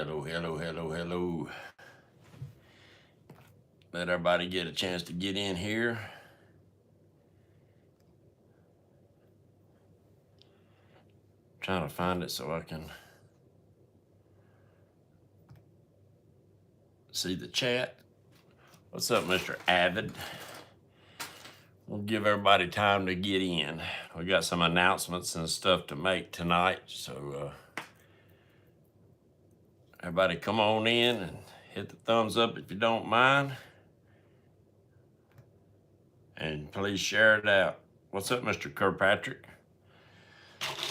Hello. Let everybody get a chance to get in here. Trying to find it so I can see the chat. What's up, Mr. Avid? We'll give everybody time to get in. We got some announcements and stuff to make tonight, so everybody come on in and hit the thumbs up if you don't mind. And please share it out. What's up, Mr. Kirkpatrick?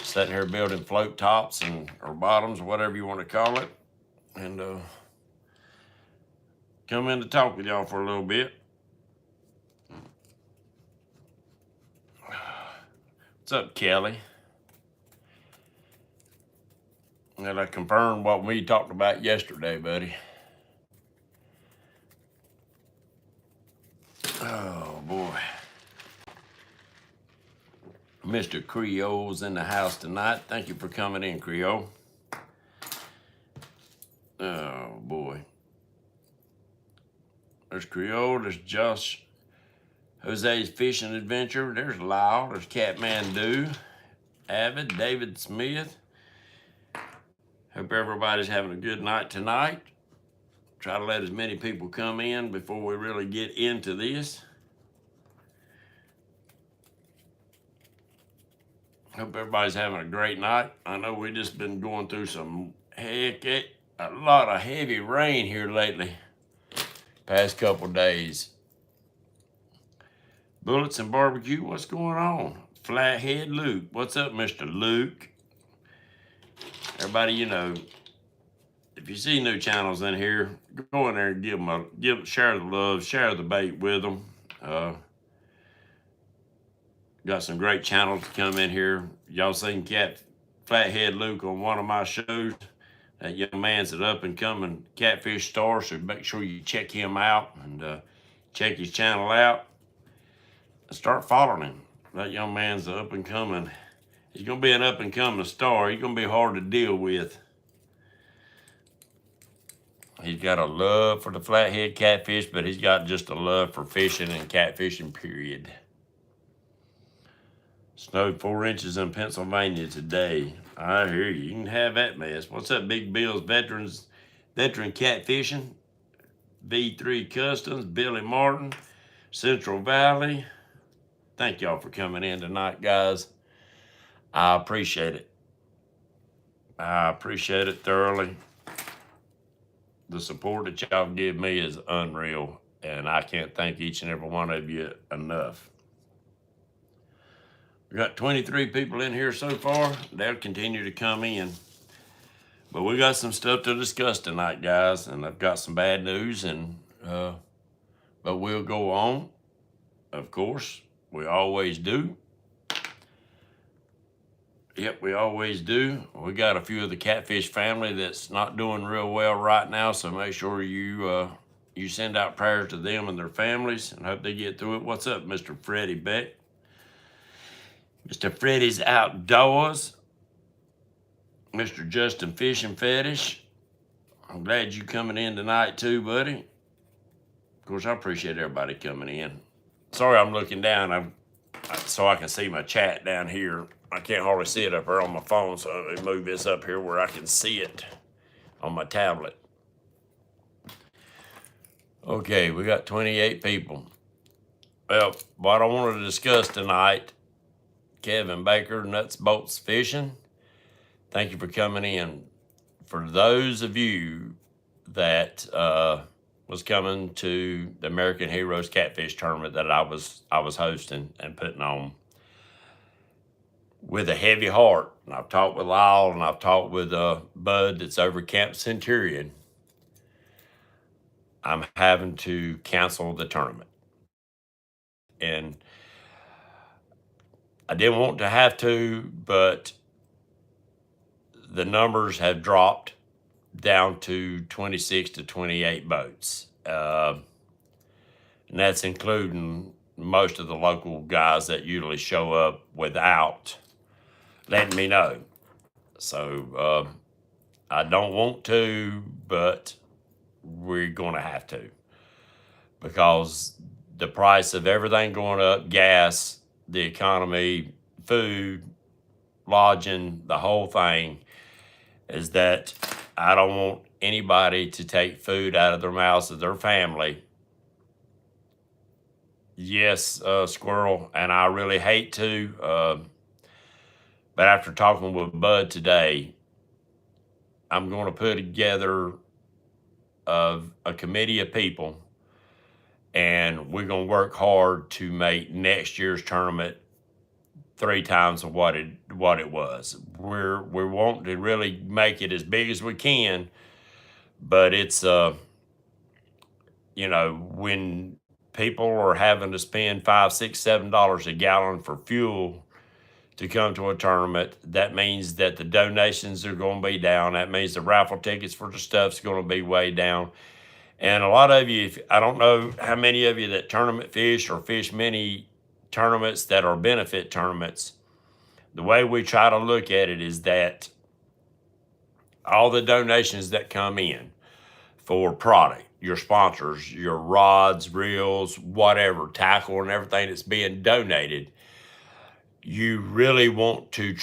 Sitting here building float tops or bottoms, whatever you want to call it. And come in to talk with y'all for a little bit. What's up, Kelly? And I confirmed what we talked about yesterday, buddy. Oh, boy. Mr. Creole's in the house tonight. Thank you for coming in, Creole. Oh, boy. There's Creole, there's Josh, Jose's Fishing Adventure, there's Lyle, there's Catmandu, Avid, David Smith. Hope everybody's having a good night tonight. Try to let as many people come in before we really get into this. Hope everybody's having a great night. I know we just been going through a lot of heavy rain here lately. Past couple days. Bullets and barbecue, what's going on? Flathead Luke, what's up, Mr. Luke? Everybody, you know, if you see new channels in here, go in there and share the love, share the bait with them. Got some great channels to come in here. Y'all seen Flathead Luke on one of my shows. That young man's an up and coming catfish star, so make sure you check him out and check his channel out. And start following him. That young man's an up and coming. He's gonna be an up and coming star. He's gonna be hard to deal with. He's got a love for the flathead catfish, but he's got just a love for fishing and catfishing, period. Snowed 4 inches in Pennsylvania today. I hear you. You can have that mess. What's up, Big Bill's Veteran Catfishing? V3 Customs, Billy Martin, Central Valley. Thank y'all for coming in tonight, guys. I appreciate it. I appreciate it thoroughly. The support that y'all give me is unreal, and I can't thank each and every one of you enough. We got 23 people in here so far. They'll continue to come in. But we got some stuff to discuss tonight, guys, and I've got some bad news, but we'll go on. Of course, we always do. Yep, we always do. We got a few of the catfish family that's not doing real well right now, so make sure you send out prayers to them and their families and hope they get through it. What's up, Mr. Freddie Beck? Mr. Freddy's Outdoors. Mr. Justin Fishing Fetish. I'm glad you coming in tonight too, buddy. Of course, I appreciate everybody coming in. Sorry I'm looking down so I can see my chat down here. I can't hardly see it up here on my phone, so let me move this up here where I can see it on my tablet. Okay, we got 28 people. Well, what I wanted to discuss tonight, Kevin Baker, Nuts Bolts Fishing. Thank you for coming in. For those of you that was coming to the American Heroes Catfish Tournament that I was hosting and putting on with a heavy heart, and I've talked with Lyle and I've talked with Bud that's over Camp Centurion, I'm having to cancel the tournament. And I didn't want to have to, but the numbers have dropped down to 26 to 28 boats. And that's including most of the local guys that usually show up without letting me know. So I don't want to, but we're going to have to, because the price of everything going up, gas, the economy, food, lodging, the whole thing, is that I don't want anybody to take food out of their mouths of their family. Yes, Squirrel, and I really hate to, but after talking with Bud today, I'm going to put together a committee of people, and we're going to work hard to make next year's tournament 3 times of what it was. We want to really make it as big as we can, but it's when people are having to spend $5, $6, $7 a gallon for fuel to come to a tournament, that means that the donations are going to be down. That means the raffle tickets for the stuff's going to be way down. And a lot of you, I don't know how many of you that tournament fish or fish many tournaments that are benefit tournaments. The way we try to look at it is that all the donations that come in for product, your sponsors, your rods, reels, whatever, tackle and everything that's being donated, you really want to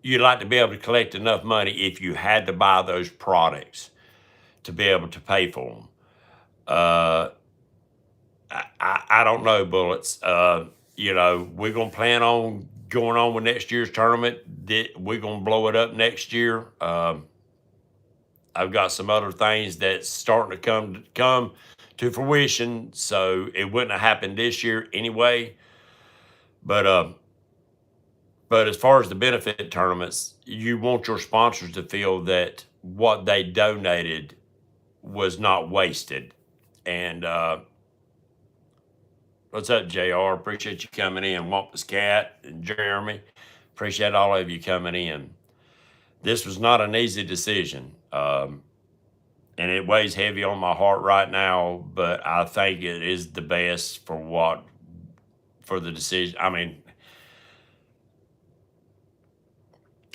you'd like to be able to collect enough money if you had to buy those products to be able to pay for them. I don't know, Bullets. We're going to plan on going on with next year's tournament. We're going to blow it up next year. I've got some other things that's starting to come to fruition, so it wouldn't have happened this year anyway. But as far as the benefit tournaments, you want your sponsors to feel that what they donated was not wasted. And what's up, JR? Appreciate you coming in. Wampus Cat and Jeremy, appreciate all of you coming in. This was not an easy decision. And it weighs heavy on my heart right now, but I think it is the best for the decision. I mean,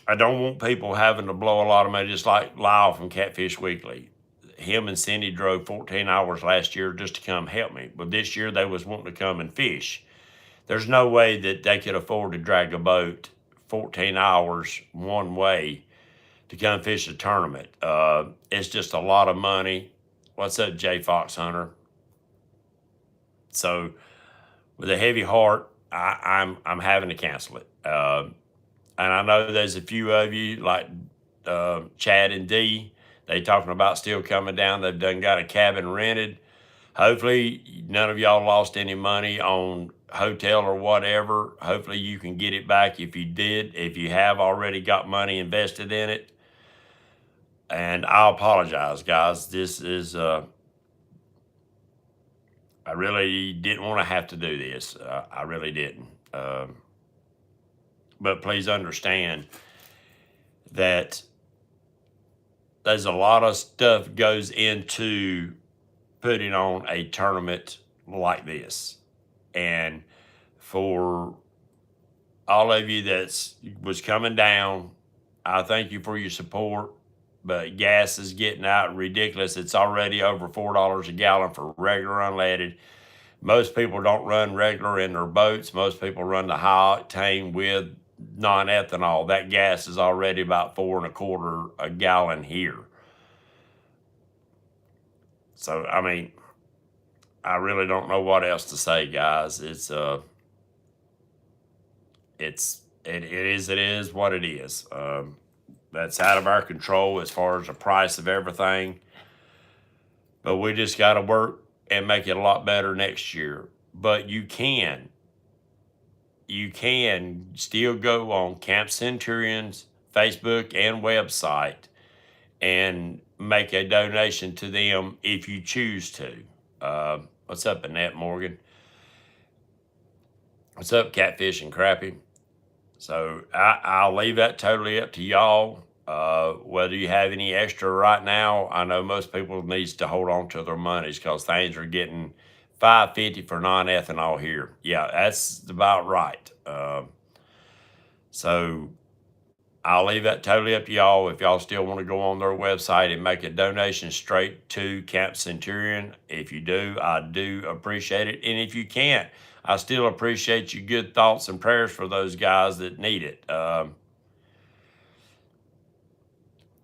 I don't want people having to blow a lot of money, just like Lyle from Catfish Weekly. Him and Cindy drove 14 hours last year just to come help me. But this year they was wanting to come and fish. There's no way that they could afford to drag a boat 14 hours one way to come fish a tournament. It's just a lot of money. What's up, J Fox Hunter? So with a heavy heart, I'm having to cancel it. And I know there's a few of you like Chad and Dee. They talking about still coming down. They've done got a cabin rented. Hopefully none of y'all lost any money on hotel or whatever. Hopefully you can get it back if you did. If you have already got money invested in it. And I apologize, guys. This is, I really didn't want to have to do this. I really didn't. But please understand that there's a lot of stuff goes into putting on a tournament like this. And for all of you that was coming down, I thank you for your support. But gas is getting out ridiculous. It's already over $4 a gallon for regular unleaded. Most people don't run regular in their boats. Most people run the high octane with non-ethanol. That gas is already about $4.25 a gallon here. So, I mean, I really don't know what else to say, guys. It is what it is. That's out of our control as far as the price of everything. But we just got to work and make it a lot better next year. But you can still go on Camp Centurion's Facebook and website and make a donation to them if you choose to. What's up, Annette Morgan? What's up, Catfish and Crappy? So I'll leave that totally up to y'all. Whether you have any extra right now, I know most people needs to hold on to their monies because things are getting $5.50 for non-ethanol here. Yeah, that's about right. So I'll leave that totally up to y'all. If y'all still want to go on their website and make a donation straight to Camp Centurion, if you do, I do appreciate it. And if you can't, I still appreciate your good thoughts and prayers for those guys that need it.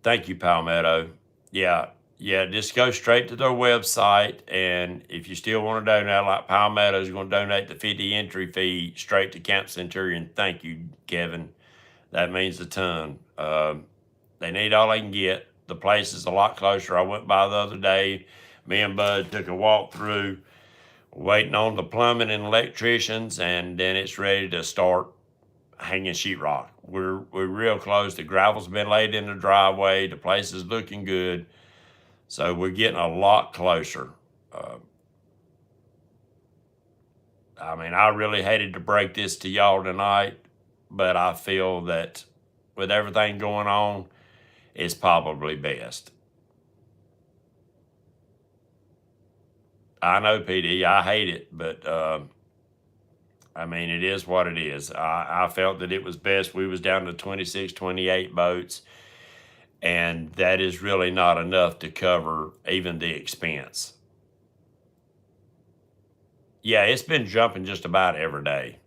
Thank you, Palmetto. Yeah, just go straight to their website. And if you still want to donate, like Palmetto is going to donate the 50 entry fee straight to Camp Centurion. Thank you, Kevin. That means a ton. They need all they can get. The place is a lot closer. I went by the other day. Me and Bud took a walk through, waiting on the plumbing and electricians, and then it's ready to start hanging sheetrock. We're real close. The gravel's been laid in the driveway. The place is looking good. So we're getting a lot closer. I mean, I really hated to break this to y'all tonight, but I feel that with everything going on, it's probably best. I know, PD, I hate it, but I mean, it is what it is. I felt that it was best. We was down to 26, 28 boats, and that is really not enough to cover even the expense. Yeah, it's been jumping just about every day.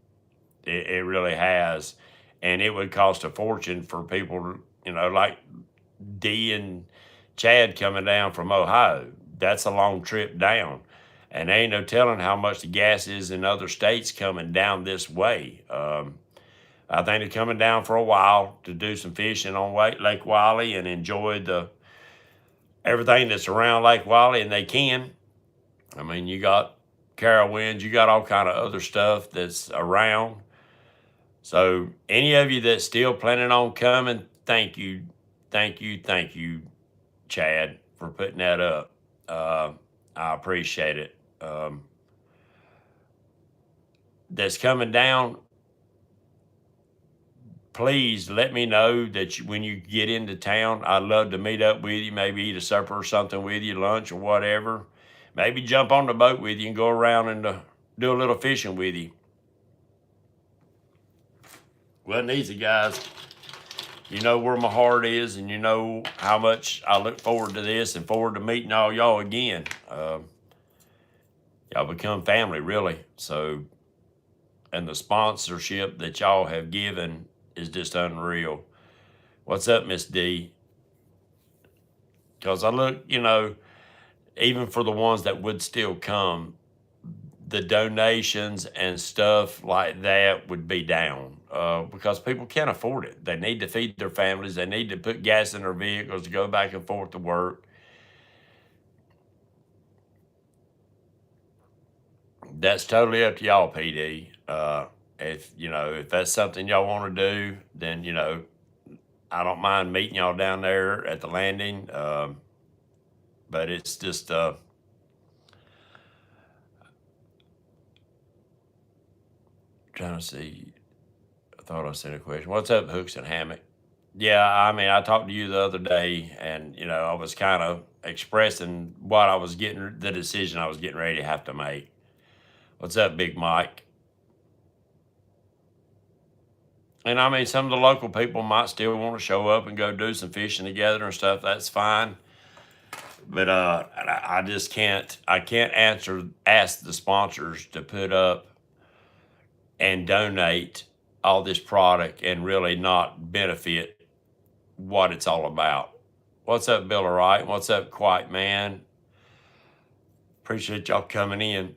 It really has. And it would cost a fortune for people, like Dee and Chad coming down from Ohio. That's a long trip down. And ain't no telling how much the gas is in other states coming down this way. I think they're coming down for a while to do some fishing on Lake Wiley and enjoy everything that's around Lake Wiley, and they can. I mean, you got Carowinds, you got all kind of other stuff that's around. So any of you that's still planning on coming, thank you, Chad, for putting that up. I appreciate it. That's coming down, please let me know that when you get into town. I'd love to meet up with you, maybe eat a supper or something with you, lunch or whatever. Maybe jump on the boat with you and go around and do a little fishing with you. Wasn't easy, guys. You know where my heart is, and you know how much I look forward to this and forward to meeting all y'all again. Y'all become family, really. So, and the sponsorship that y'all have given is just unreal. What's up, Miss D? Because I look, even for the ones that would still come, the donations and stuff like that would be down because people can't afford it. They need to feed their families. They need to put gas in their vehicles to go back and forth to work. That's totally up to y'all, PD. If that's something y'all want to do, then, I don't mind meeting y'all down there at the landing. But it's just, trying to see. I thought I sent a question. What's up, Hooks and Hammock? Yeah, I mean, I talked to you the other day, and I was kind of expressing the decision I was getting ready to have to make. What's up, Big Mike? And I mean, some of the local people might still want to show up and go do some fishing together and stuff. That's fine. But I just can't. I can't ask the sponsors to put up and donate all this product and really not benefit what it's all about. What's up, Bill Wright? What's up, Quiet Man? Appreciate y'all coming in.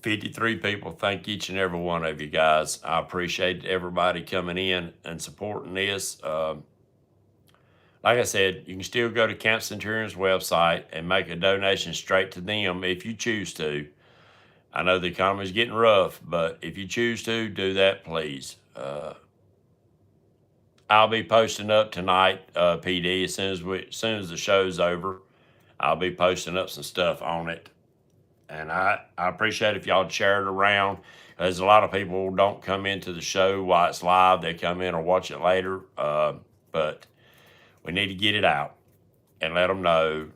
53 people. Thank each and every one of you guys. I appreciate everybody coming in and supporting this. Like I said, you can still go to Camp Centurion's website and make a donation straight to them if you choose to. I know the economy is getting rough, but if you choose to, do that, please. I'll be posting up tonight, PD, as soon as the show's over. I'll be posting up some stuff on it. And I appreciate if y'all share it around. There's a lot of people who don't come into the show while it's live. They come in or watch it later. But we need to get it out and let them know.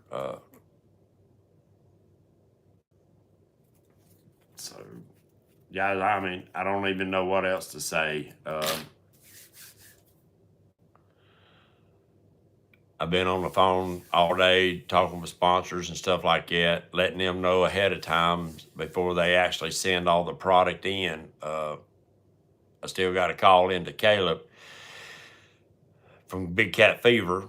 So, guys, I mean, I don't even know what else to say. I've been on the phone all day talking with sponsors and stuff like that, letting them know ahead of time before they actually send all the product in. I still got a call into Caleb from Big Cat Fever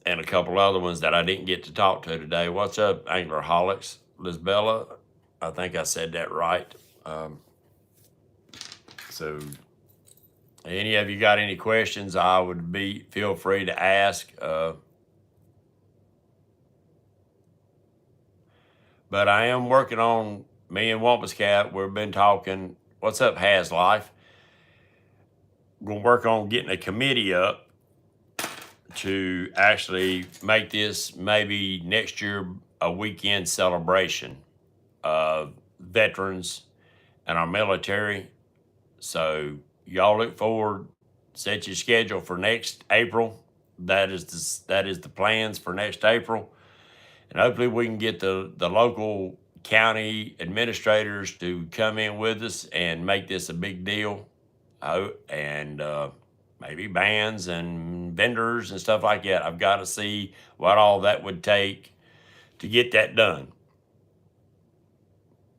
and a couple other ones that I didn't get to talk to today. What's up, Anglerholics? Lisbella, I think I said that right. So any of you got any questions, I would feel free to ask. But I am working on, me and Wampus Cat, we've been talking. What's up, Has Life? We're going to work on getting a committee up to actually make this maybe next year a weekend celebration of veterans and our military. So y'all look forward, set your schedule for next April. That is the plans for next April. And hopefully we can get the local county administrators to come in with us and make this a big deal. And maybe bands and vendors and stuff like that. I've got to see what all that would take to get that done.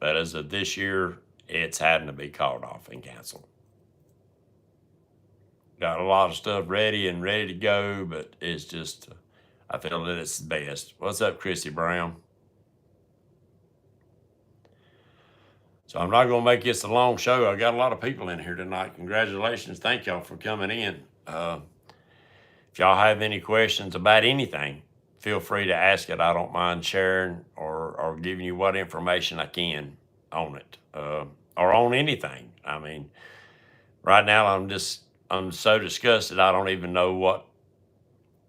But as of this year, it's having to be called off and canceled. Got a lot of stuff ready to go, but it's just, I feel that it's best. What's up, Chrissy Brown? So I'm not going to make this a long show. I got a lot of people in here tonight. Congratulations. Thank y'all for coming in. If y'all have any questions about anything, feel free to ask it. I don't mind sharing or giving you what information I can on it, or on anything. I mean, right now I'm so disgusted I don't even know what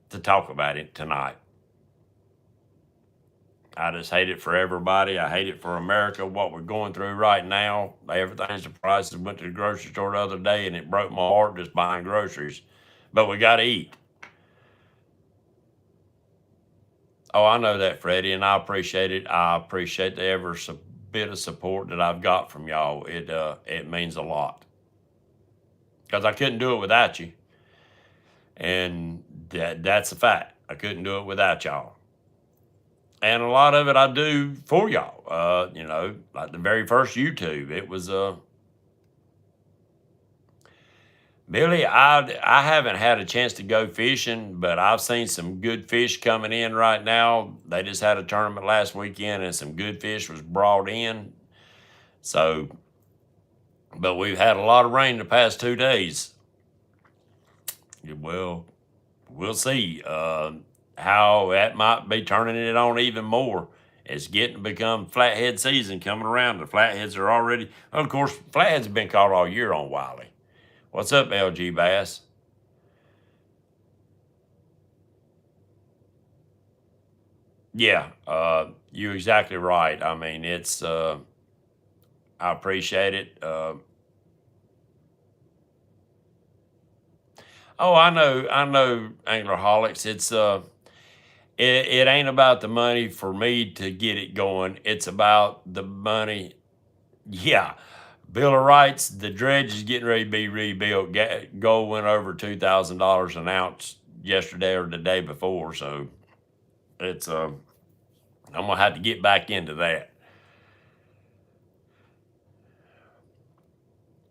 to talk about it tonight. I just hate it for everybody. I hate it for America, what we're going through right now. Everything's the prices. Went to the grocery store the other day and it broke my heart just buying groceries. But we got to eat. Oh, I know that, Freddie, and I appreciate it. I appreciate the every bit of support that I've got from y'all. It means a lot. Because I couldn't do it without you. And that's a fact. I couldn't do it without y'all. And a lot of it I do for y'all. Like the very first YouTube, it was Billy, I haven't had a chance to go fishing, but I've seen some good fish coming in right now. They just had a tournament last weekend and some good fish was brought in. So, but we've had a lot of rain the past 2 days. Well, we'll see how that might be turning it on even more. It's getting to become flathead season coming around. The flatheads are already, of course, flatheads have been caught all year on Wiley. What's up, LG Bass? Yeah, you're exactly right. I mean, it's, I appreciate it. Oh, I know, Anglerholics. It's, it ain't about the money for me to get it going. It's about the money. Yeah. Bill of Rights, the dredge is getting ready to be rebuilt. Gold went over $2,000 an ounce yesterday or the day before. So it's, I'm going to have to get back into that.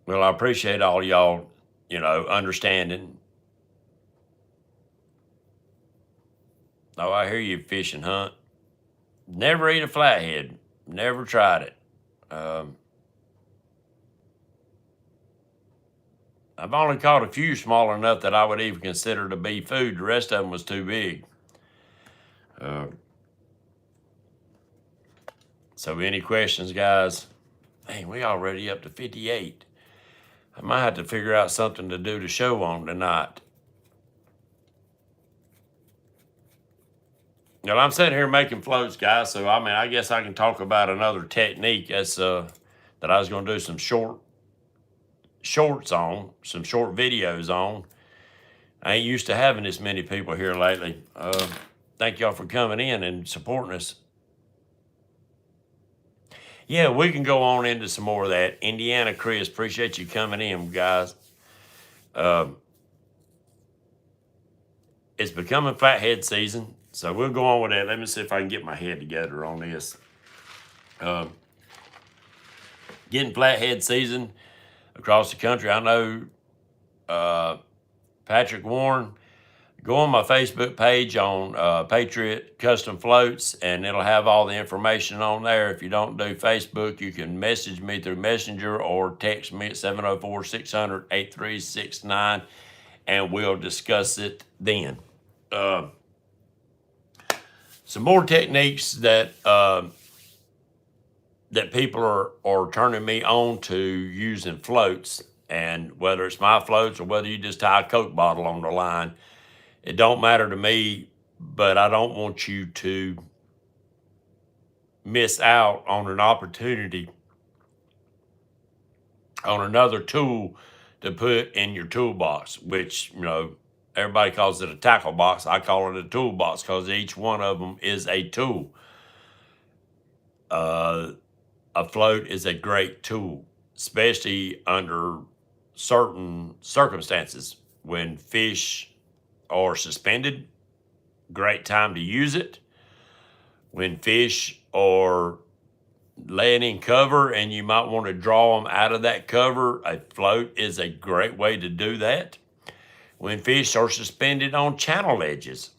Well, I appreciate all y'all, understanding. Oh, I hear you, fish and hunt. Never eat a flathead. Never tried it. I've only caught a few small enough that I would even consider to be food. The rest of them was too big. So any questions, guys? Man, we already up to 58. I might have to figure out something to do the show on tonight. Well, I'm sitting here making floats, guys. So, I mean, I guess I can talk about another technique that's, that I was going to do some shorts on, some short videos on. I ain't used to having this many people here lately. Thank y'all for coming in and supporting us. Yeah, we can go on into some more of that. Indiana Chris, appreciate you coming in, guys. it's becoming flathead season, so we'll go on with that. Let me see if I can get my head together on this. Getting flathead season across the country. I know Patrick Warren. Go on my Facebook page on Patriot Custom Floats, and it'll have all the information on there. If you don't do Facebook, you can message me through Messenger or text me at 704-600-8369, and we'll discuss it then. Some more techniques that that people are turning me on to using floats, and whether it's my floats or whether you just tie a Coke bottle on the line, it don't matter to me, but I don't want you to miss out on an opportunity on another tool to put in your toolbox, which, you know, everybody calls it a tackle box. I call it a toolbox because each one of them is a tool. A float is a great tool, especially under certain circumstances. When fish are suspended, great time to use it. When fish are laying in cover and you might want to draw them out of that cover, a float is a great way to do that. When fish are suspended on channel edges,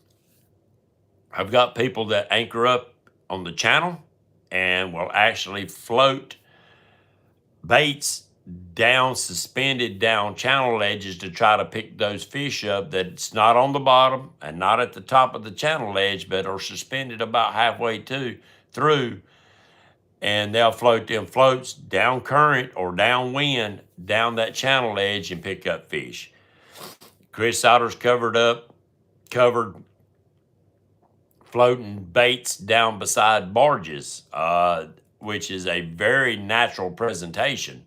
I've got people that anchor up on the channel and will actually float baits down, suspended down channel edges to try to pick those fish up that's not on the bottom and not at the top of the channel edge, but are suspended about halfway through, and they'll float them floats down current or downwind down that channel edge and pick up fish. Chris Sauter's covered floating baits down beside barges, which is a very natural presentation.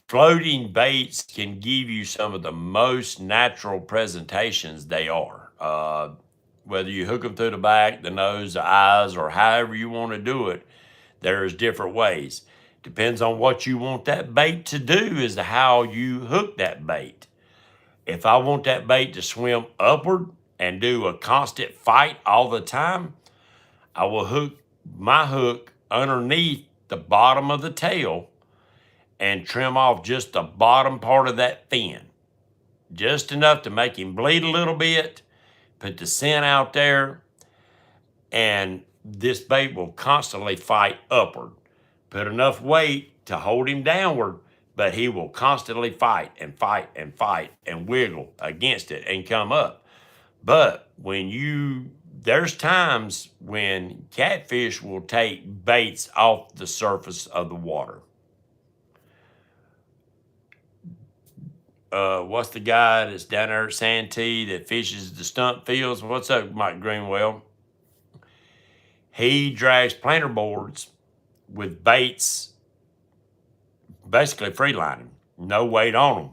Floating baits can give you some of the most natural presentations they are. Whether you hook them through the back, the nose, the eyes, or however you want to do it, there's different ways. Depends on what you want that bait to do as to how you hook that bait. If I want that bait to swim upward and do a constant fight all the time, I will hook my hook underneath the bottom of the tail and trim off just the bottom part of that fin. Just enough to make him bleed a little bit, put the scent out there, and this bait will constantly fight upward. Put enough weight to hold him downward, but he will constantly fight and fight and fight and wiggle against it and come up. But there's times when catfish will take baits off the surface of the water. What's the guy that's down there at Santee that fishes the stump fields? What's up, Mike Greenwell? He drags planter boards with baits, basically free lining, no weight on them.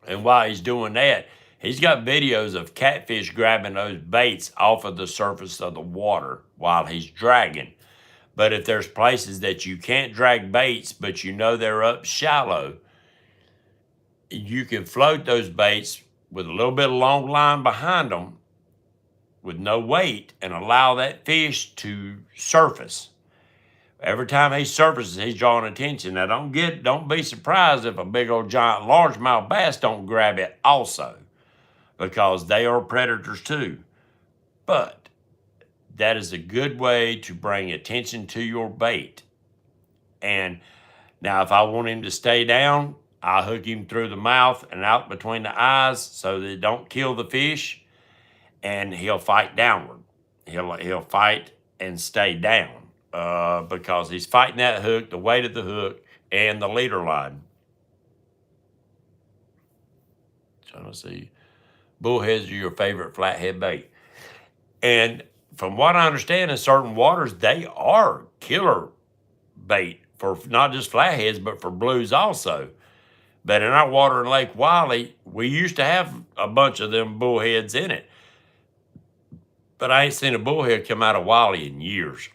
And while he's doing that, he's got videos of catfish grabbing those baits off of the surface of the water while he's dragging. But if there's places that you can't drag baits, but you know they're up shallow, you can float those baits with a little bit of long line behind them with no weight and allow that fish to surface. Every time he surfaces, he's drawing attention. Now, don't be surprised if a big old giant largemouth bass don't grab it also, because they are predators too. But that is a good way to bring attention to your bait. And now, if I want him to stay down, I hook him through the mouth and out between the eyes so that it don't kill the fish, and he'll fight downward. He'll fight and stay down because he's fighting that hook, the weight of the hook, and the leader line. Trying to see. Bullheads are your favorite flathead bait. And from what I understand, in certain waters, they are killer bait for not just flatheads, but for blues also. But in our water in Lake Wiley, we used to have a bunch of them bullheads in it. But I ain't seen a bullhead come out of Wiley in years.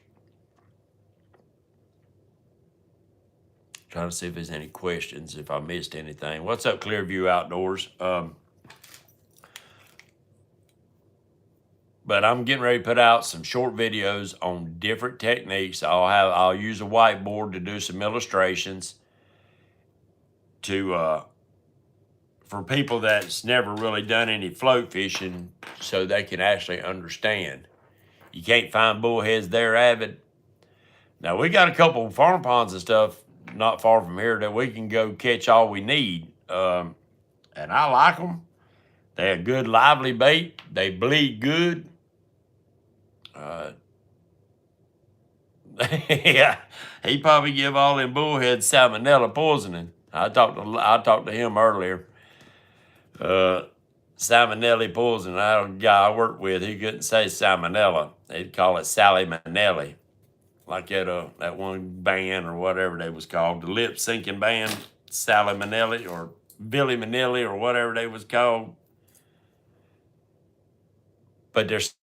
Trying to see if there's any questions, if I missed anything. What's up, Clearview Outdoors? but I'm getting ready to put out some short videos on different techniques. I'll use a whiteboard to do some illustrations to for people that's never really done any float fishing, so they can actually understand. You can't find bullheads there, Avid. Now, we got a couple of farm ponds and stuff not far from here that we can go catch all we need. And I like them. They're a good, lively bait. They bleed good. Yeah, he probably give all them bullheads salmonella poisoning. I talked to him earlier. Salmonella poisoning. I had a guy I worked with, he couldn't say salmonella. They'd call it Sally Manelli. Like that one band or whatever they was called, the lip syncing band, Sally Manelli or Billy Manelli or whatever they was called. But there's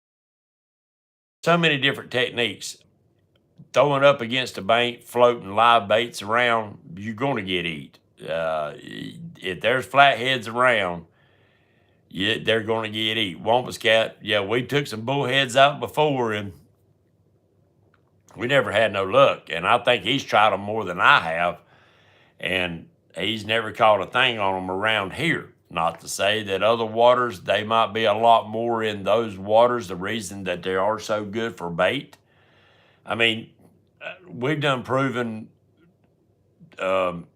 so many different techniques. Throwing up against a bank, floating live baits around, you're going to get eat. If there's flatheads around, they're going to get eat. Wampus Cat, yeah, we took some bullheads out before and we never had no luck. And I think he's tried them more than I have. And he's never caught a thing on them around here. Not to say that other waters, they might be a lot more in those waters, the reason that they are so good for bait. I mean, we've done proven on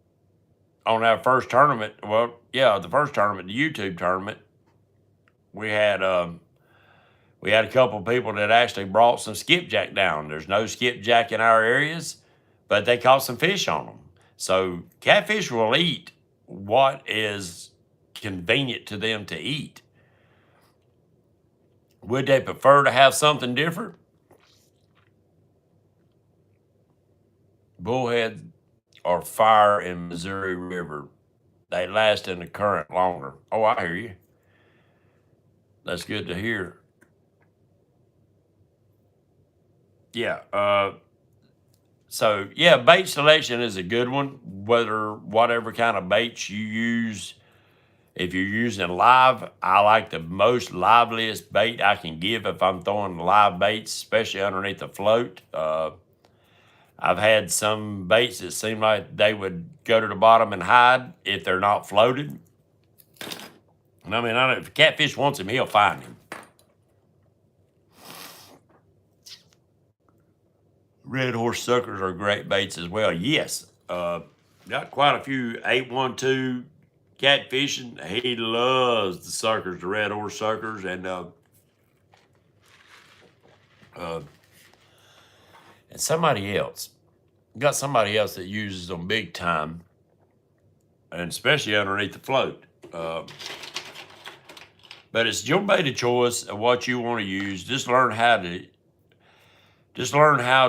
our first tournament, well, yeah, the first tournament, the YouTube tournament, we had a couple of people that actually brought some skipjack down. There's no skipjack in our areas, but they caught some fish on them. So catfish will eat what is convenient to them to eat. Would they prefer to have something different? Bullheads are fire in Missouri River. They last in the current longer. Oh, I hear you. That's good to hear. Yeah. So yeah, bait selection is a good one. Whatever kind of baits you use. If you're using live, I like the most liveliest bait I can give if I'm throwing live baits, especially underneath the float. I've had some baits that seem like they would go to the bottom and hide if they're not floated. And I mean, I know if a catfish wants him, he'll find him. Red horse suckers are great baits as well. Yes, got quite a few 812 catfishing. He loves the suckers, the red horse suckers, and somebody else. Got somebody else that uses them big time, and especially underneath the float. But it's your bait of choice of what you want to use. Just learn how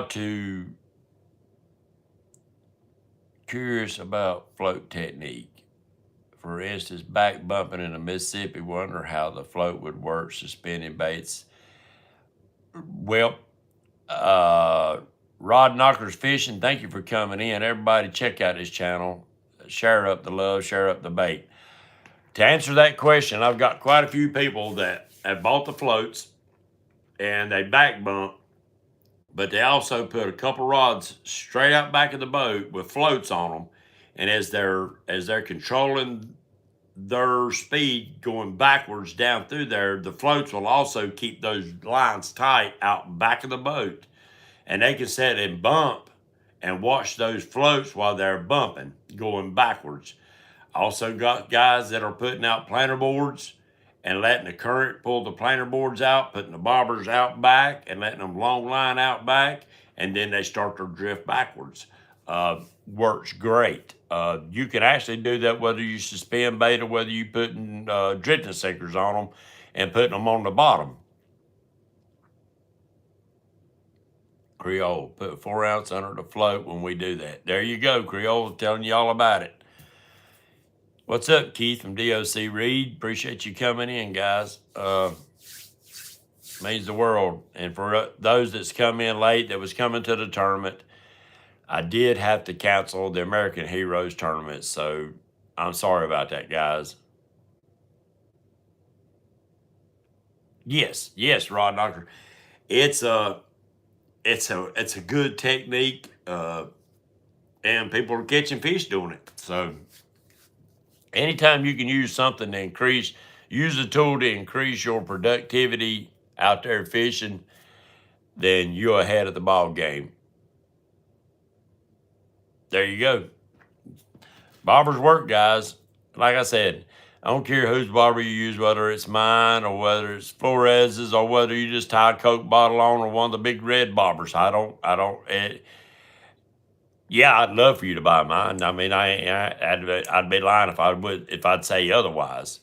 to curious about float technique. For instance, back bumping in the Mississippi, wonder how the float would work, suspending baits. Well, Rod Knockers Fishing, thank you for coming in. Everybody check out his channel. Share up the love, share up the bait. To answer that question, I've got quite a few people that have bought the floats and they back bump, but they also put a couple rods straight out back of the boat with floats on them. And as they're controlling their speed going backwards down through there, the floats will also keep those lines tight out back of the boat. And they can sit and bump and watch those floats while they're bumping, going backwards. Also got guys that are putting out planter boards and letting the current pull the planter boards out, putting the bobbers out back and letting them long line out back, and then they start to drift backwards. Works great. You can actually do that whether you suspend bait or whether you putting drifting sinkers on them and putting them on the bottom. Creole, put 4 ounce under the float when we do that. There you go, Creole, telling you all about it. What's up, Keith from DOC Reed? Appreciate you coming in, guys. Means the world. And for those that's come in late, that was coming to the tournament, I did have to cancel the American Heroes tournament, so I'm sorry about that, guys. Yes, yes, Rod Knocker. It's a it's a good technique, and people are catching fish doing it. So anytime you can use something to use a tool to increase your productivity out there fishing, then you're ahead of the ball game. There you go. Bobbers work, guys. Like I said, I don't care whose bobber you use, whether it's mine or whether it's Flores's or whether you just tie a Coke bottle on or one of the big red bobbers. Yeah, I'd love for you to buy mine. I mean, I'd be lying if I'd say otherwise.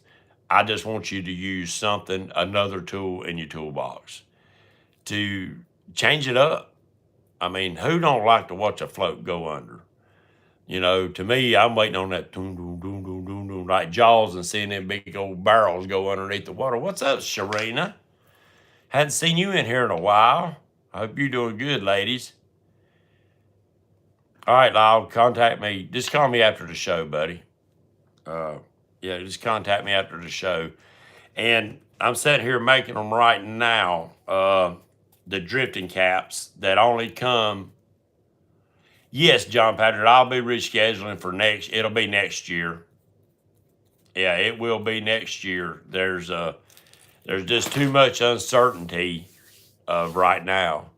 I just want you to use another tool in your toolbox to change it up. I mean, who don't like to watch a float go under? You know, to me, I'm waiting on that doom, doom, doom, doom, doom, doom, like Jaws and seeing them big old barrels go underneath the water. What's up, Sharina? Hadn't seen you in here in a while. I hope you're doing good, ladies. All right, Lyle, contact me. Just call me after the show, buddy. Yeah, just contact me after the show. And I'm sitting here making them right now, the drifting caps that only come. Yes, John Patrick, I'll be rescheduling for it'll be next year. Yeah, it will be next year. There's just too much uncertainty right now.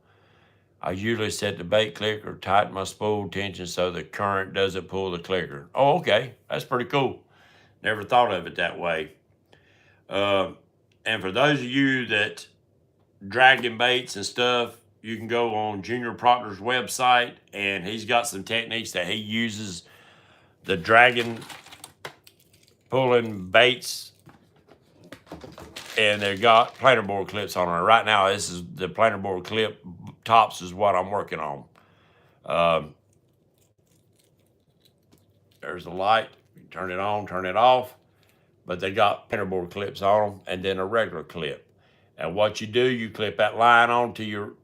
I usually set the bait clicker, tighten my spool tension so the current doesn't pull the clicker. Oh, okay. That's pretty cool. Never thought of it that way. And for those of you that dragging baits and stuff, you can go on Junior Proctor's website, and he's got some techniques that he uses. The dragon pulling baits, and they've got planer board clips on it. Right now, this is the planer board clip tops is what I'm working on. There's the light. You turn it on, turn it off. But they got planer board clips on them, and then a regular clip. And what you do, you clip that line onto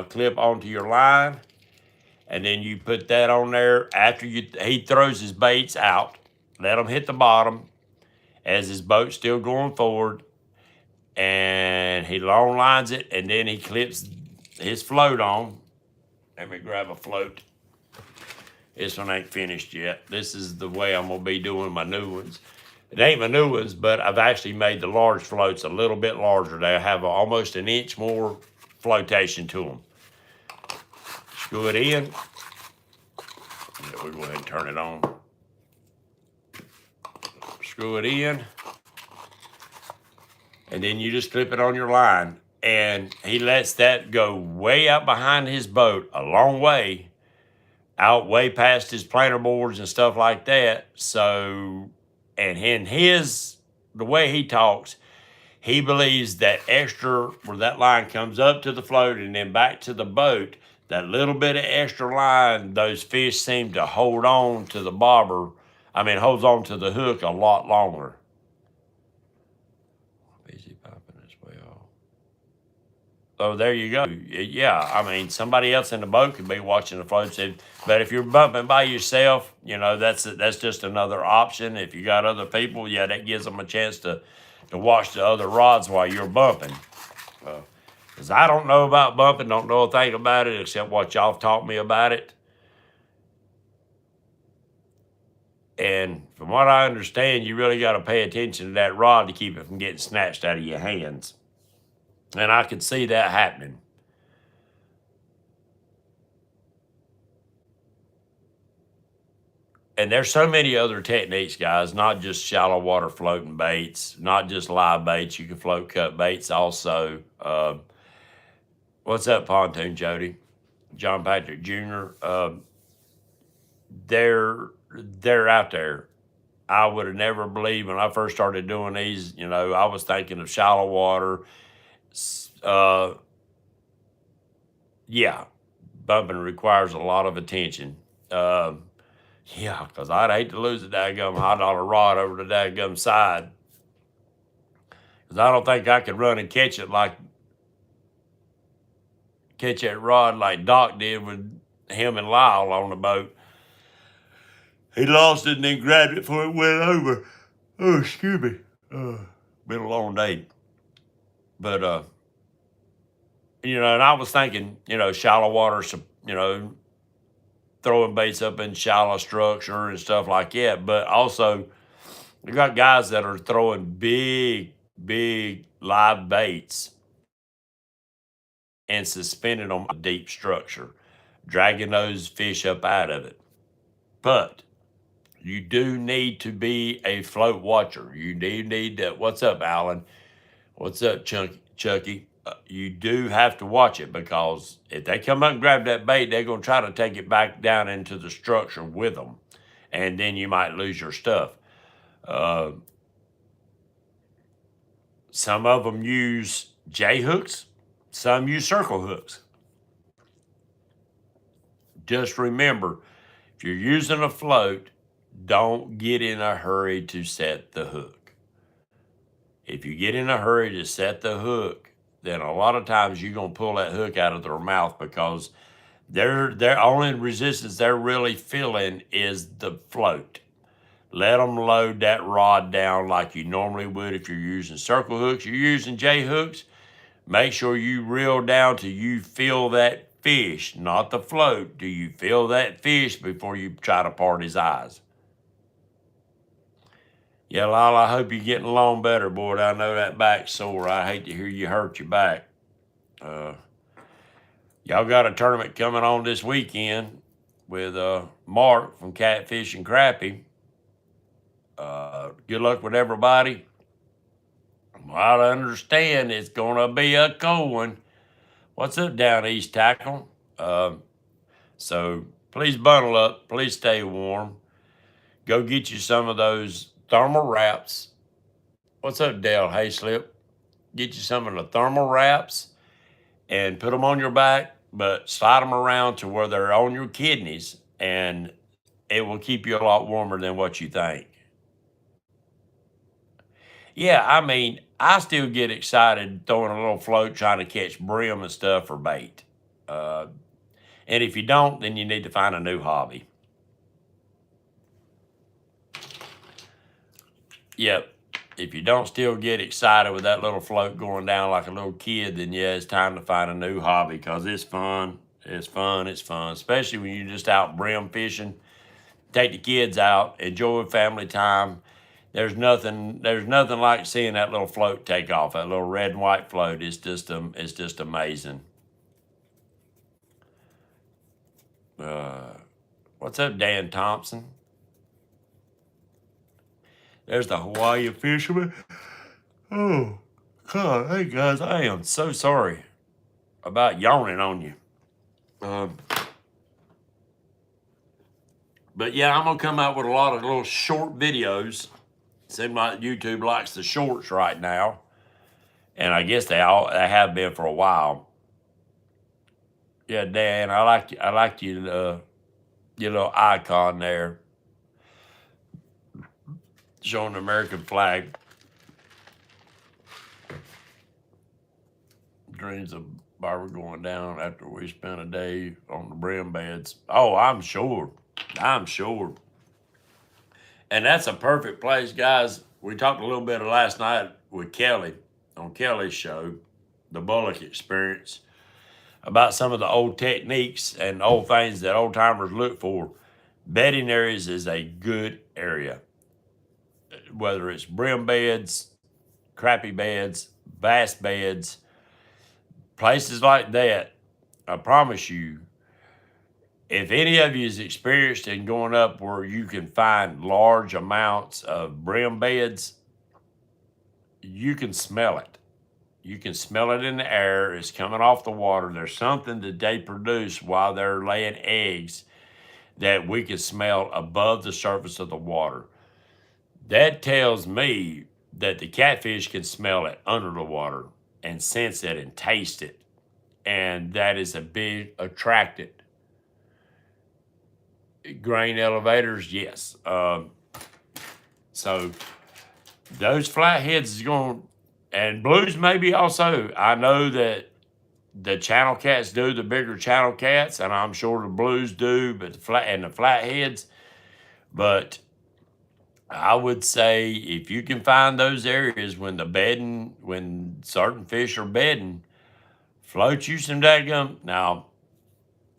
clip onto your line, and then you put that on there after he throws his baits out. Let them hit the bottom as his boat's still going forward, and he long lines it, and then he clips his float on. Let me grab a float. This one ain't finished yet. This is the way I'm gonna be doing my new ones. It ain't my new ones, but I've actually made the large floats a little bit larger. They have almost an inch more flotation to them. Screw it in. Yeah, we'll go ahead and turn it on. Screw it in. And then you just clip it on your line. And he lets that go way out behind his boat, a long way, out way past his planer boards and stuff like that. So, and in the way he talks, he believes that extra, where that line comes up to the float and then back to the boat, that little bit of extra line, those fish seem to hold on to the holds on to the hook a lot longer. Easy popping this way off. So there you go. Yeah, I mean, somebody else in the boat could be watching the float. But if you're bumping by yourself, that's just another option. If you got other people, yeah, that gives them a chance to watch the other rods while you're bumping. Because I don't know about bumping, don't know a thing about it except what y'all have taught me about it. And from what I understand, you really got to pay attention to that rod to keep it from getting snatched out of your hands. And I could see that happening. And there's so many other techniques, guys, not just shallow water floating baits, not just live baits. You can float cut baits also. What's up, Pontoon Jody? John Patrick Jr. They're out there. I would have never believed when I first started doing these, I was thinking of shallow water. Yeah, bumping requires a lot of attention. Yeah, because I'd hate to lose a daggum $100 rod over the daggum side. Because I don't think I could run and catch that rod like Doc did with him and Lyle on the boat. He lost it and then grabbed it before it went over. Oh, excuse me. Been a long day. But and I was thinking, shallow water, throwing baits up in shallow structure and stuff like that. But also, you got guys that are throwing big, big live baits and suspending them on a deep structure, dragging those fish up out of it. But you do need to be a float watcher. You do need to. What's up, Alan? What's up, Chucky? You do have to watch it, because if they come up and grab that bait, they're going to try to take it back down into the structure with them. And then you might lose your stuff. Some of them use J hooks. Some use circle hooks. Just remember, if you're using a float, don't get in a hurry to set the hook. If you get in a hurry to set the hook, then a lot of times you're going to pull that hook out of their mouth, because their only resistance they're really feeling is the float. Let them load that rod down like you normally would if you're using circle hooks. You're using J hooks. Make sure you reel down till you feel that fish, not the float. Do you feel that fish before you try to part his eyes? Yeah, Lala, I hope you're getting along better, boy. I know that back's sore. I hate to hear you hurt your back. Y'all got a tournament coming on this weekend with Mark from Catfish and Crappie. Good luck with everybody. Well, I understand it's going to be a cold one. What's up, Down East Tackle? So please bundle up. Please stay warm. Go get you some of those thermal wraps. What's up, Dale Hayslip? Get you some of the thermal wraps and put them on your back, but slide them around to where they're on your kidneys, and it will keep you a lot warmer than what you think. Yeah, I mean, I still get excited throwing a little float trying to catch brim and stuff for bait. And if you don't, then you need to find a new hobby. Yep. If you don't still get excited with that little float going down like a little kid, then yeah, it's time to find a new hobby, because it's fun. It's fun. It's fun, especially when you're just out brim fishing. Take the kids out, enjoy family time. There's nothing like seeing that little float take off. That little red and white float is just amazing. What's up, Dan Thompson? There's the Hawaii fisherman. Oh, God. Hey, guys, I am so sorry about yawning on you. But yeah, I'm going to come out with a lot of little short videos. Seems like YouTube likes the shorts right now. And I guess they have been for a while. Yeah, Dan, I like your little icon there, showing the American flag. Dreams of Barbara going down after we spent a day on the brim beds. Oh, I'm sure. And that's a perfect place, guys. We talked a little bit last night with Kelly on Kelly's show, The Bullock Experience, about some of the old techniques and old things that old timers look for. Bedding areas is a good area. Whether it's brim beds, crappie beds, bass beds, places like that, I promise you, if any of you is experienced in going up where you can find large amounts of brim beds, you can smell it. You can smell it in the air. It's coming off the water. There's something that they produce while they're laying eggs that we can smell above the surface of the water. That tells me that the catfish can smell it under the water and sense it and taste it. And that is a big attractant. Grain elevators, yes. So those flatheads is going, and blues maybe also. I know that the channel cats do, the bigger channel cats, and I'm sure the blues do, but the flatheads. But I would say if you can find those areas when certain fish are bedding, float you some daggum. Now,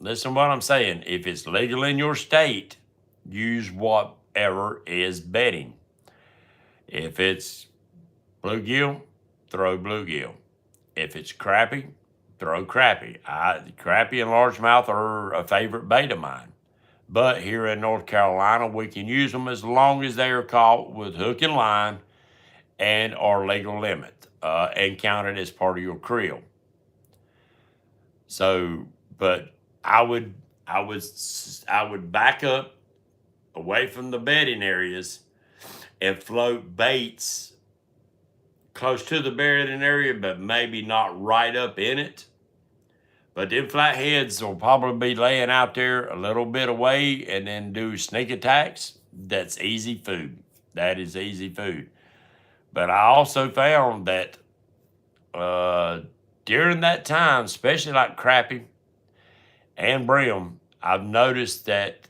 listen to what I'm saying. If it's legal in your state, use whatever is bedding. If it's bluegill, throw bluegill. If it's crappie, throw crappie. Crappie and largemouth are a favorite bait of mine. But here in North Carolina, we can use them as long as they are caught with hook and line and our legal limit and counted as part of your creel. So, but I would I would I would back up away from the bedding areas and float baits close to the bedding area, but maybe not right up in it. But them flatheads will probably be laying out there a little bit away and then do sneak attacks. That's easy food. That is easy food. But I also found that during that time, especially like crappie and brim, I've noticed that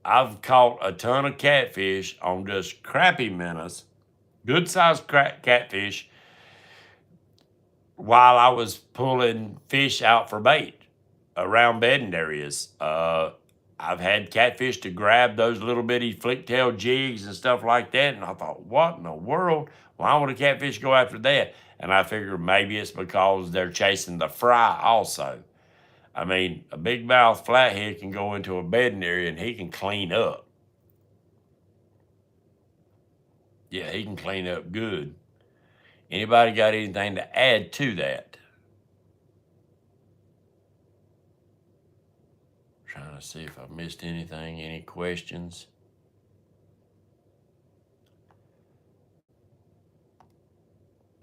I've caught a ton of catfish on just crappie minnows, good sized catfish, while I was pulling fish out for bait around bedding areas. I've had catfish to grab those little bitty flick tail jigs and stuff like that. And I thought, what in the world? Why would a catfish go after that? And I figured maybe it's because they're chasing the fry also. I mean, a big mouth flathead can go into a bedding area and he can clean up. Yeah, he can clean up good. Anybody got anything to add to that? Trying to see if I missed anything, any questions.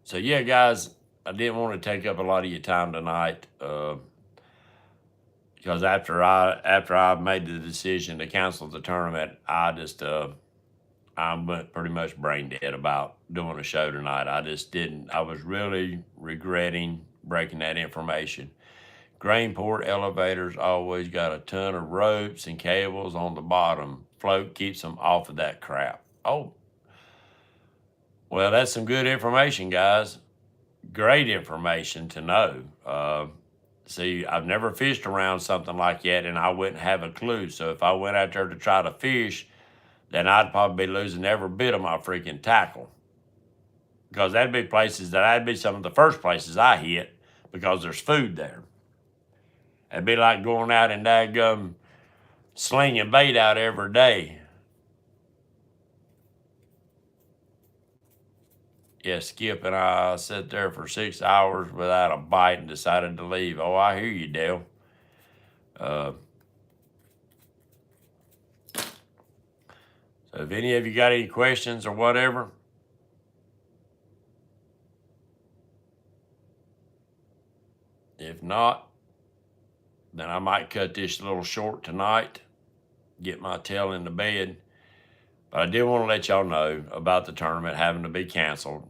So yeah, guys, I didn't want to take up a lot of your time tonight because after I made the decision to cancel the tournament, I just I went pretty much brain dead about doing a show tonight. I just didn't. I was really regretting breaking that information. Grainport elevators always got a ton of ropes and cables on the bottom. Float keeps them off of that crap. Oh, well, that's some good information, guys. Great information to know. See, I've never fished around something like that, and I wouldn't have a clue. So if I went out there to try to fish, then I'd probably be losing every bit of my freaking tackle. Because that'd be some of the first places I hit because there's food there. It'd be like going out and daggum slinging bait out every day. Yeah, Skip and I sat there for 6 hours without a bite and decided to leave. Oh, I hear you, Dale. So if any of you got any questions or whatever, if not, then I might cut this a little short tonight, get my tail into bed. But I did want to let y'all know about the tournament having to be canceled.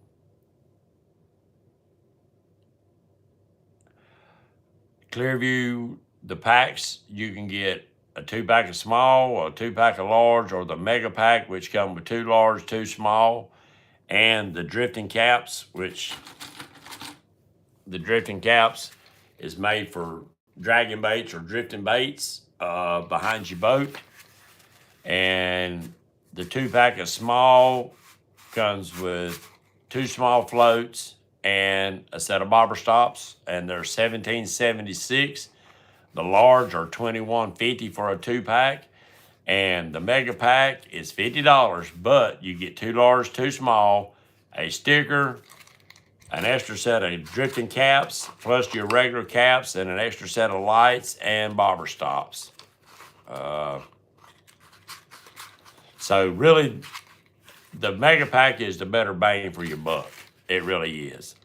Clearview, the packs, you can get a 2-pack of small or a 2-pack of large or the mega pack, which come with 2 large, 2 small, and the drifting caps, which the drifting caps is made for dragging baits or drifting baits behind your boat. And the 2-pack of small comes with 2 small floats and a set of bobber stops, and they're $17.76. The large are $21.50 for a 2-pack, and the mega pack is $50. But you get 2 large, 2 small, a sticker, an extra set of drifting caps, plus your regular caps, and an extra set of lights and bobber stops. So really, the mega pack is the better bang for your buck. It really is.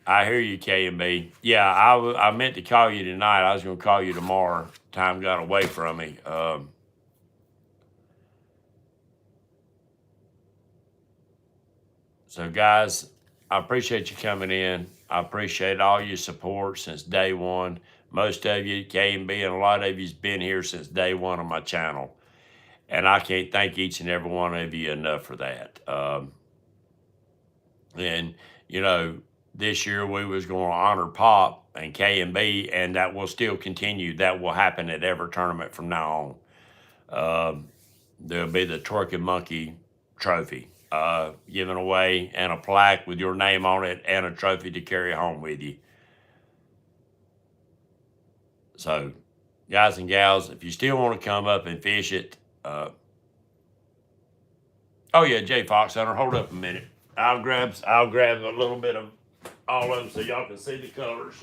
I hear you, K&B. Yeah, I meant to call you tonight. I was going to call you tomorrow. Time got away from me. So, guys, I appreciate you coming in. I appreciate all your support since day one. Most of you, K&B, and a lot of you's been here since day one on my channel. And I can't thank each and every one of you enough for that. And, you know, this year we was going to honor Pop and K&B, and that will still continue. That will happen at every tournament from now on. There'll be the Twerking Monkey trophy given away, and a plaque with your name on it, and a trophy to carry home with you. So, guys and gals, if you still want to come up and fish it, oh yeah, J Fox Hunter, hold up a minute. I'll grab a little bit of all of them so y'all can see the colors.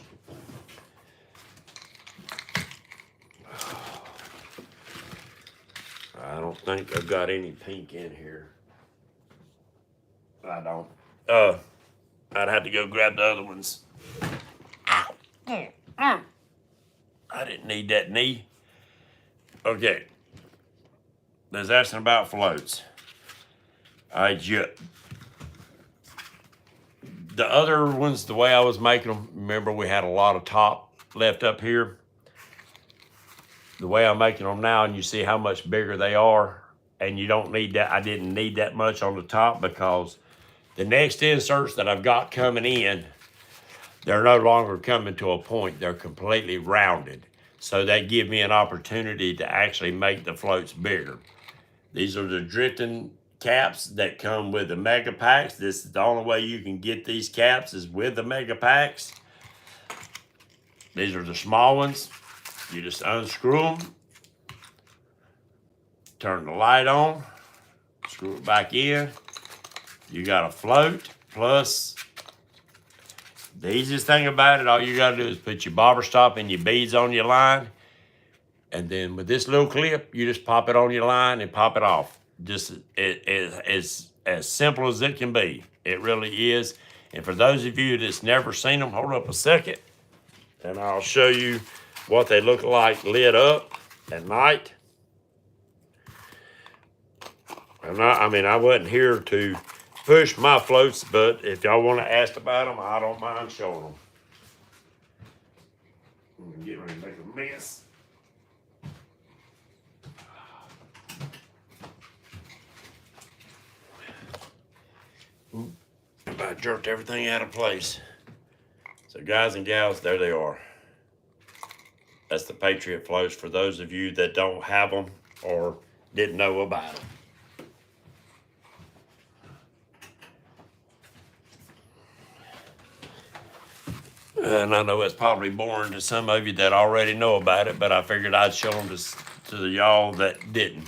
I don't think I've got any pink in here. I don't. I'd have to go grab the other ones. I didn't need that knee. Okay. There's asking about floats. The other ones, the way I was making them, remember we had a lot of top left up here. The way I'm making them now, and you see how much bigger they are, and you don't need that. I didn't need that much on the top because the next inserts that I've got coming in, they're no longer coming to a point. They're completely rounded. So that gives me an opportunity to actually make the floats bigger. These are the drifting caps that come with the mega packs. This is the only way you can get these caps is with the mega packs. These are the small ones. You just unscrew them, turn the light on, screw it back in. You got a float, plus the easiest thing about it, all you gotta do is put your bobber stop and your beads on your line, and then with this little clip, you just pop it on your line and pop it off. Just it's as simple as it can be. It really is. And for those of you that's never seen them, hold up a second, and I'll show you what they look like lit up at night. I wasn't here to push my floats, but if y'all want to ask about them, I don't mind showing them. I'm getting ready to make a mess. I jerked everything out of place. So guys and gals, there they are. That's the Patriot floats for those of you that don't have them or didn't know about them. And I know it's probably boring to some of you that already know about it, but I figured I'd show them to y'all that didn't.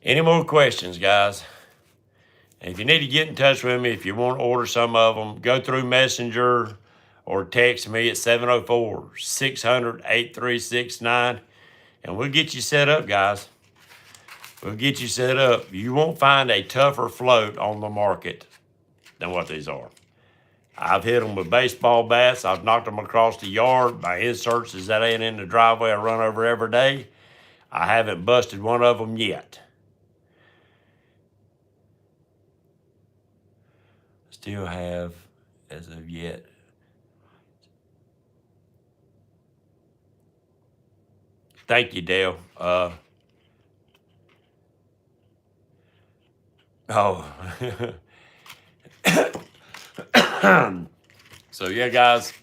Any more questions, guys? And if you need to get in touch with me, if you want to order some of them, go through Messenger or text me at 704-600-8369, and we'll get you set up, guys. We'll get you set up. You won't find a tougher float on the market than what these are. I've hit them with baseball bats. I've knocked them across the yard. My inserts is that ain't in the driveway I run over every day. I haven't busted one of them yet. Still have, as of yet. Thank you, Dale. So yeah, guys,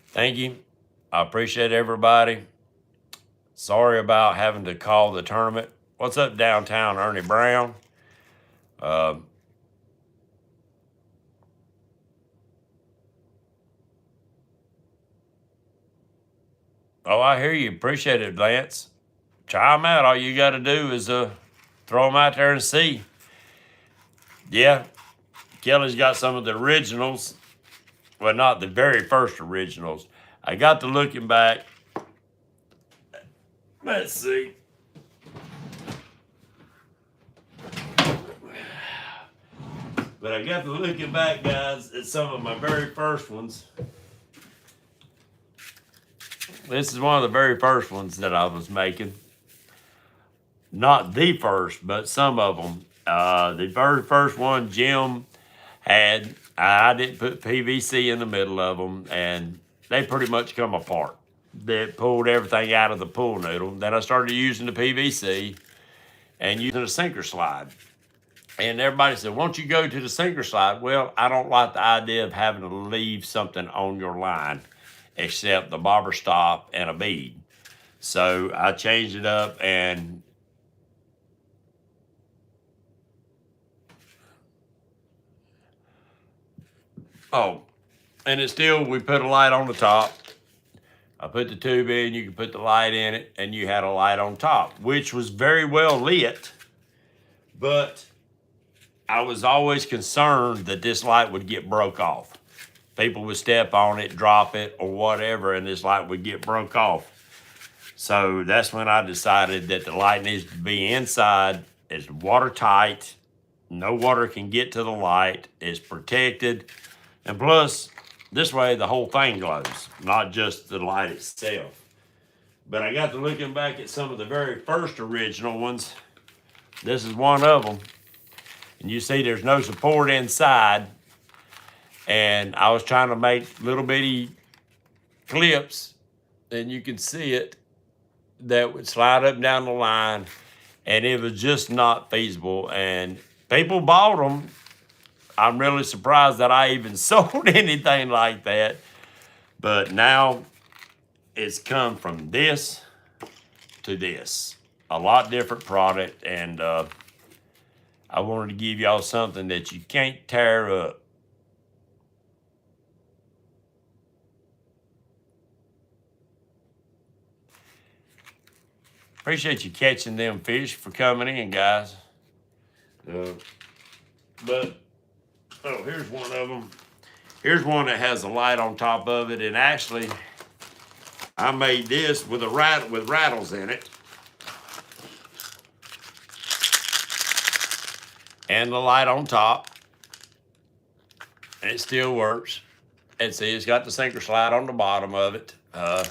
thank you. I appreciate everybody. Sorry about having to call the tournament. What's up, downtown, Ernie Brown? Oh, I hear you. Appreciate it, Lance. Try them out. All you got to do is throw them out there and see. Yeah, Kelly's got some of the originals. Well, not the very first originals. I got to looking back. Let's see. But I got to looking back, guys, at some of my very first ones. This is one of the very first ones that I was making. Not the first, but some of them. The very first one, Jim I didn't put PVC in the middle of them, and they pretty much come apart. They pulled everything out of the pool noodle. Then I started using the PVC and using a sinker slide. And everybody said, won't you go to the sinker slide? Well, I don't like the idea of having to leave something on your line except the bobber stop and a bead. So I changed it up and and it's still, we put a light on the top. I put the tube in, you can put the light in it, and you had a light on top, which was very well lit, but I was always concerned that this light would get broke off. People would step on it, drop it, or whatever, and this light would get broke off. So that's when I decided that the light needs to be inside. It's watertight. No water can get to the light. It's protected. And plus, this way the whole thing glows, not just the light itself. But I got to looking back at some of the very first original ones. This is one of them. And you see there's no support inside. And I was trying to make little bitty clips, and you can see it, that would slide up and down the line, and it was just not feasible. And people bought them. I'm really surprised that I even sold anything like that. But now it's come from this to this. A lot different product, and I wanted to give y'all something that you can't tear up. Appreciate you catching them fish for coming in, guys. But here's one of them. Here's one that has a light on top of it, and actually, I made this with with rattles in it, and the light on top, and it still works. And see, it's got the sinker slide on the bottom of it. So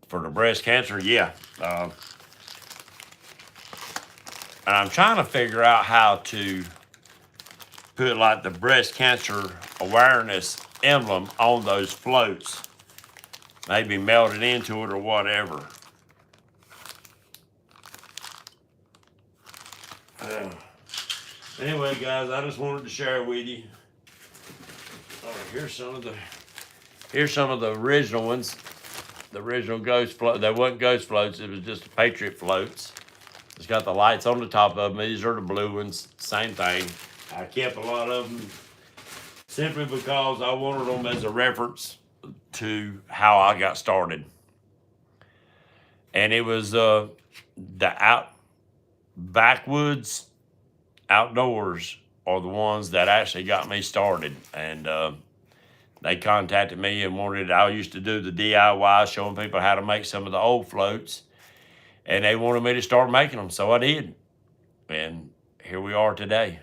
for the breast cancer, yeah. And I'm trying to figure out how to put like the breast cancer awareness emblem on those floats. Maybe melt it into it or whatever. Anyway, guys, I just wanted to share with you. Here's some of the original ones. The original ghost float. They weren't ghost floats. It was just the Patriot floats. It's got the lights on the top of them. These are the blue ones. Same thing. I kept a lot of them simply because I wanted them as a reference to how I got started. And it was the backwoods outdoors are the ones that actually got me started. And they contacted me and wanted, I used to do the DIY, showing people how to make some of the old floats. And they wanted me to start making them, so I did. And here we are today.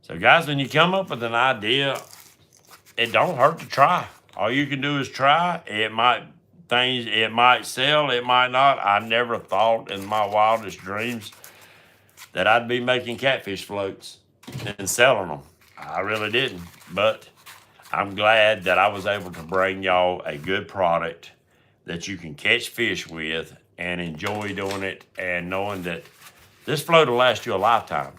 So guys, when you come up with an idea, it don't hurt to try. All you can do is try. It might sell, it might not. I never thought in my wildest dreams that I'd be making catfish floats and selling them. I really didn't. But I'm glad that I was able to bring y'all a good product that you can catch fish with and enjoy doing it, and knowing that this float will last you a lifetime.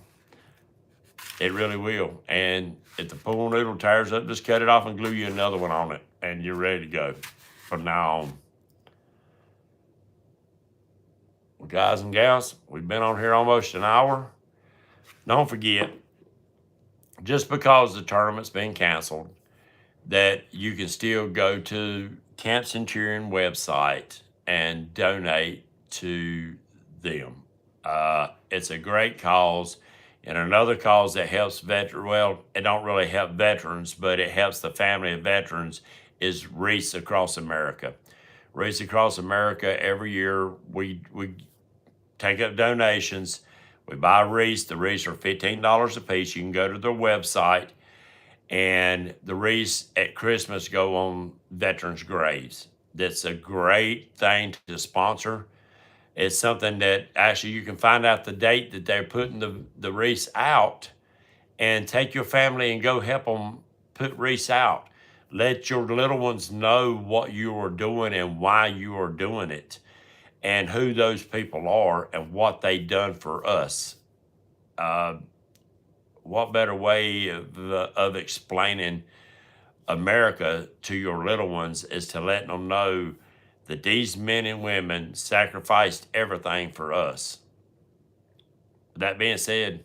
It really will. And if the pool noodle tears up, just cut it off and glue you another one on it, and you're ready to go from now on. Well, guys and gals, we've been on here almost an hour. Don't forget, just because the tournament's been canceled, that you can still go to Camp Centurion website and donate to them. It's a great cause, and another cause that helps well, it don't really help veterans, but it helps the family of veterans, is Wreaths Across America. Wreaths Across America, every year we take up donations. We buy wreaths. The wreaths are $15 a piece. You can go to their website, and the wreaths at Christmas go on veterans' graves. That's a great thing to sponsor. It's something that actually you can find out the date that they're putting the wreaths out, and take your family and go help them put wreaths out. Let your little ones know what you are doing and why you are doing it, and who those people are and what they done for us. What better way of explaining America to your little ones is to let them know that these men and women sacrificed everything for us. That being said,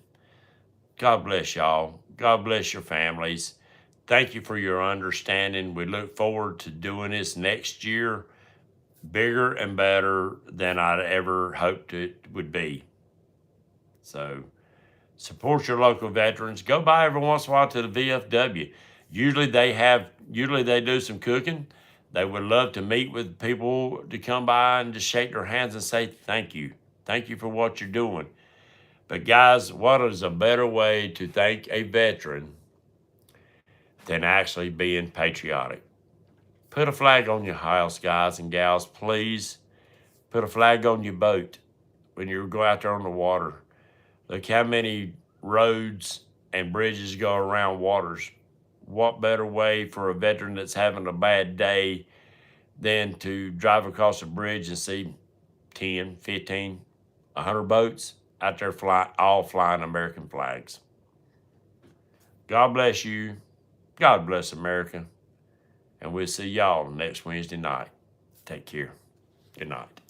God bless y'all. God bless your families. Thank you for your understanding. We look forward to doing this next year, bigger and better than I'd ever hoped it would be. So support your local veterans. Go by every once in a while to the VFW. Usually they do some cooking. They would love to meet with people to come by and just shake their hands and say thank you. Thank you for what you're doing. But guys, what is a better way to thank a veteran than actually being patriotic? Put a flag on your house, guys and gals, please. Put a flag on your boat when you go out there on the water. Look how many roads and bridges go around waters. What better way for a veteran that's having a bad day than to drive across a bridge and see 10, 15, 100 boats out there all flying American flags. God bless you. God bless America. And we'll see y'all next Wednesday night. Take care. Good night.